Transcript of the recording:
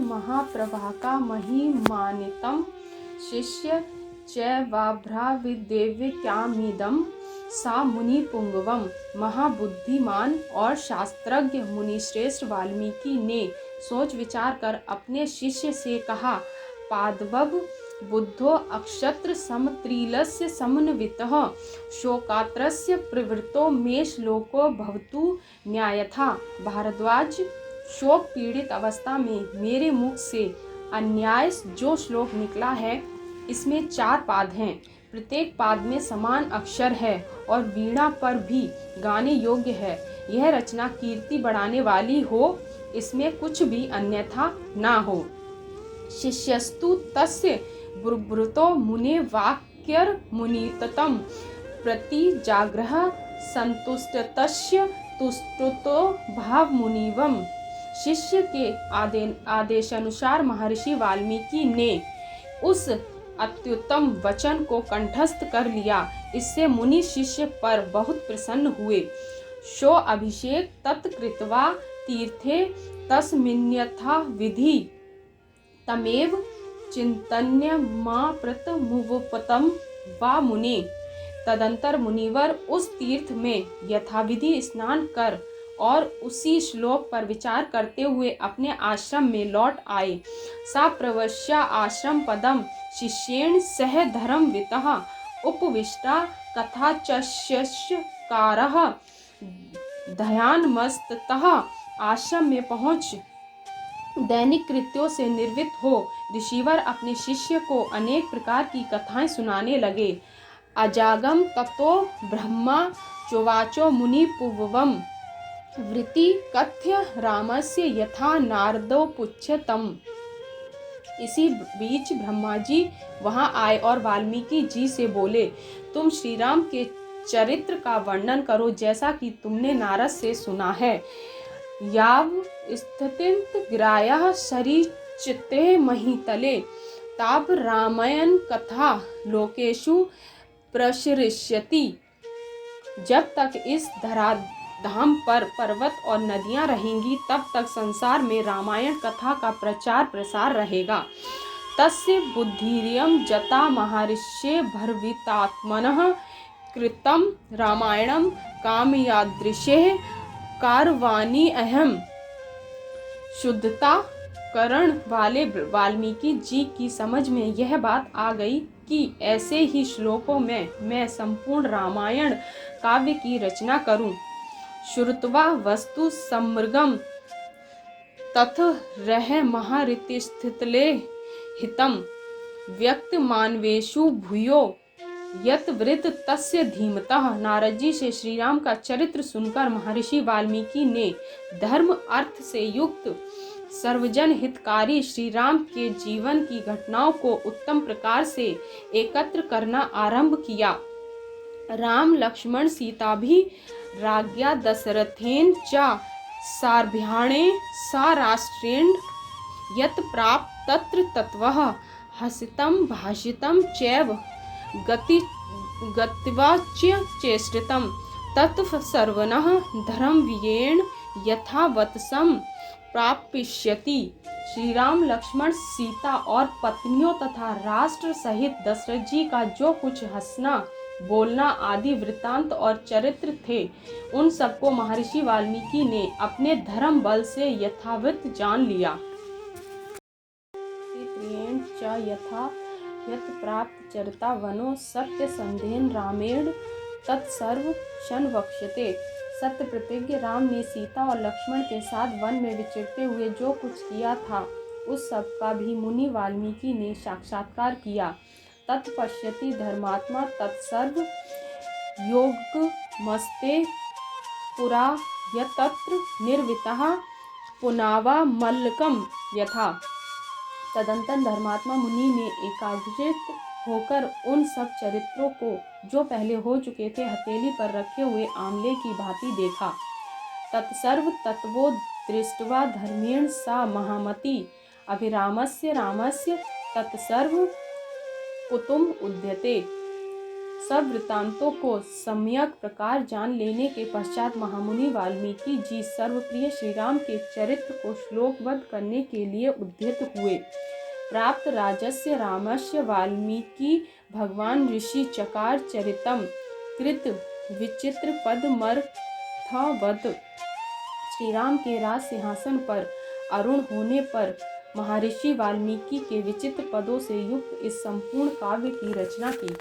महाप्रभाका महिमानितं शिष्य चैवाभ्राविदेव्यक्यामिदं सा मुनि पुंगवम। महाबुद्धिमान और शास्त्रज्ञ मुनिश्रेष्ठ वाल्मीकि ने सोच विचार कर अपने शिष्य से कहा, पादवब बुद्धो अक्षत्र समत्रिलस्य समन्वितः शोकात्रस्य प्रवृत्तो मे श्लोको भवतु न्यायथा। भारद्वाज, शोक पीड़ित अवस्था में मेरे मुख से अन्याय जो श्लोक निकला है, इसमें 4 पाद हैं। प्रत्येक पाद में समान अक्षर है और वीणा पर भी गाने योग्य है। यह रचना कीर्ति बढ़ाने वाली हो, इसमें कुछ भी अन्यथा ना हो। शिष्यस्तु तस्य ब्रुभृतो मुने वाक्यर मुनिततं प्रति जाग्रह संतुष्टतस्य तुष्टुतो भाव मुनिवम। शिष्य के आदेशानुसार महर्षि वाल्मीकि ने उस अत्युत्तम वचन को कंठस्थ कर लिया। इससे मुनि शिष्य पर बहुत प्रसन्न हुए। शो अभिषेक तत्कृत्वा तीर्थे तस्मिन्यथा विधि तमेव चिंतन्य माप्रत मुवपतम वा मुने। तदंतर मुनिवर उस तीर्थ में यथाविधि स्नान कर और उसी श्लोक पर विचार करते हुए अपने आश्रम में लौट आए। सा प्रवश्य आश्रम पदम शिष्येण सह धर्मवितः उपविष्टा कथाचष्यकारः ध्यानमस्ततः। आश्रम में पहुँच दैनिक कृत्यों से निर्वृत्त हो ऋषिवर अपने शिष्य को अनेक प्रकार की कथाएं सुनाने लगे। अजागम ततो ब्रह्मा चोवाचो मुनि पुवम वृत्ति कथ्य रामस्य यथा नारदो पुच्छतम। इसी बीच ब्रह्मा जी वहां आए और वाल्मीकि जी से बोले, तुम श्री राम के चरित्र का वर्णन करो जैसा कि तुमने नारद से सुना है। याव स्थितिंत गिरायः शरीचिते महितले ताप रामायण कथा लोकेशु प्रसरिष्यति। जब तक इस धराधाम पर पर्वत और नदियां रहेंगी तब तक संसार में रामायण कथा का प्रचार प्रसार रहेगा। तस्य बुद्धिर्यं जता महर्षे भर्वितात्मनः कृतं रामायणं कामयादृशे कारवाणी अहम। शुद्धता करण वाले वाल्मीकि जी की समझ में यह बात आ गई कि ऐसे ही श्लोकों में मैं संपूर्ण रामायण काव्य की रचना करूं। श्रुत्वा वस्तु समृगम तथ रह महारितिस्थितले हितम व्यक्त मानवेशु भूयो यत वृत तस्य धीमतः। नारद जी से श्री राम का चरित्र सुनकर महर्षि वाल्मीकि ने धर्म अर्थ से युक्त सर्वजन हितकारी श्री राम के जीवन की घटनाओं को उत्तम प्रकार से एकत्र करना आरंभ किया। राम लक्ष्मण सीता भी राज्ञा दशरथेन च सार्भ्याणे सा राष्ट्रेण यत प्राप्त तत्र तत्वः हसितं भाषितं चैव गतिवाच्य चेष्टितं तत्व सर्वनः धर्मव्येन यथावतसम प्राप्यष्यति। श्री राम लक्ष्मण सीता और पत्नियों तथा राष्ट्र सहित दशरथ जी का जो कुछ हंसना बोलना आदि वृत्तांत और चरित्र थे, उन सबको महर्षि वाल्मीकि ने अपने धर्म बल से यथावत जान लिया। यथा यत प्राप्त चरिता वनो सत्य संधेन रामेण तत्सर्व शन वक्ष्यते। सत्य प्रतिज्ञ राम ने सीता और लक्ष्मण के साथ वन में विचरते हुए जो कुछ किया था, उस सब का भी मुनि वाल्मीकि ने साक्षात्कार किया। तत्पश्यति धर्मात्मा तत्सर्व योगमस्ते पुरा यतत्र निर्वितः पुनावा मल्लकम यथा। तदंतर धर्मात्मा मुनि ने एकाग्रचित होकर उन सब चरित्रों को जो पहले हो चुके थे हथेली पर रखे हुए आंवले की भांति देखा। तत्सर्व तत्वो दृष्ट्वा धर्मेण सा महामती अभिरामस्य रामस्य तत्सर्व कुतुम उद्यते। सब वृत्तांतों को सम्यक प्रकार जान लेने के पश्चात महामुनि वाल्मीकि जी सर्वप्रिय श्री राम के चरित्र को श्लोकबद्ध करने के लिए उद्यत हुए। प्राप्त राजस्य रामस्य वाल्मीकि भगवान ऋषि चकार चरितम कृत विचित्र पदमर्थवद। श्री राम के राज सिंहासन पर अरुण होने पर महर्षि वाल्मीकि के विचित्र पदों से युक्त इस संपूर्ण काव्य की रचना की।